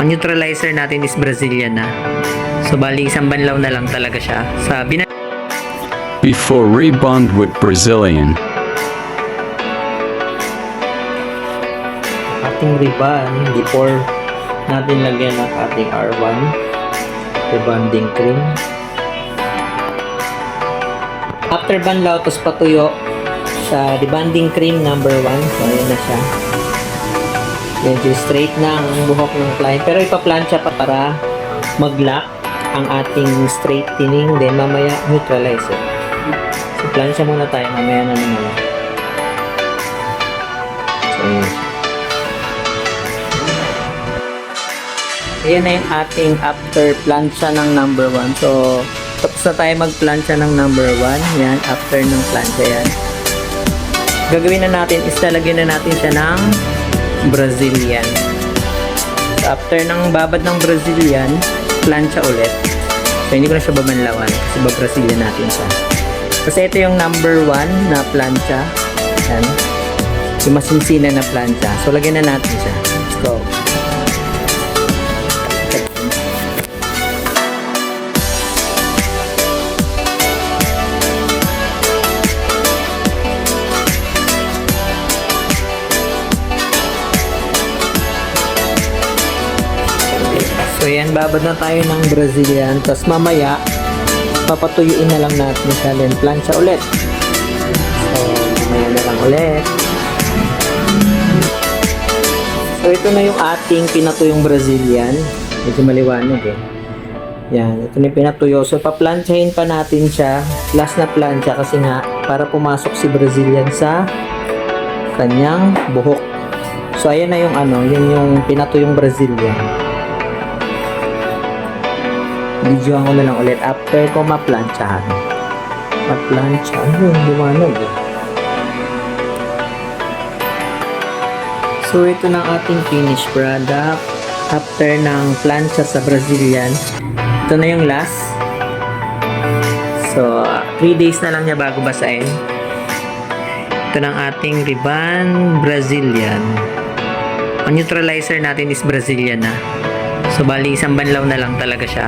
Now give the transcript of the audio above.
Ang neutralizer natin is Brazilian na. So bali isang banlaw na lang talaga siya. Before rebond with Brazilian. Ating rebond before natin lagyan ng ating R1 rebonding cream. After banlaw, tapos patuyo sa rebonding cream number 1. So ayan na siya. Medyo straight na ang buhok ng client. Pero ipa-plancha pa para mag-lock ang ating straightening. Then mamaya neutralizer. So plancha muna tayo. Mamaya na naman. So ayan. Ayan na yung ating after plancha ng number 1. So tapos na tayo mag-plancha ng number 1. Yan. After ng plancha yan. Gagawin na natin is lalagyan na natin siya ng Brazilian. So, after ng babad ng Brazilian, plancha ulit. So, hindi ko na siya babanlawan kasi ba-Brazilian natin siya. Kasi ito yung number 1 na plancha. Yan. Yung masinsina na plancha. So, lagyan na natin siya. Let's go. So yan, babad na tayo ng Brazilian. Tapos mamaya, papatuyuin na lang natin siya. Then plancha ulit. So, mamaya na lang ulit. So ito na yung ating pinatuyong Brazilian. Medyo maliwanag eh. Yan, ito na yung pinatuyo. So paplantsahin pa natin siya. Last na plancha kasi nga, para pumasok si Brazilian sa kanyang buhok. So ayan na yung yun yung pinatuyong Brazilian. Videoan ko na lang ulit after ko ma-planchahan. Ma-plancha. Ano yung liwanag eh. So ito na ang ating finished product. After ng plancha sa Brazilian. Ito na yung last. So 3 days na lang niya bago basahin. Ito na ang ating Rebond Brazilian. Ang neutralizer natin is Brazilian na. So bali isang banlaw na lang talaga siya.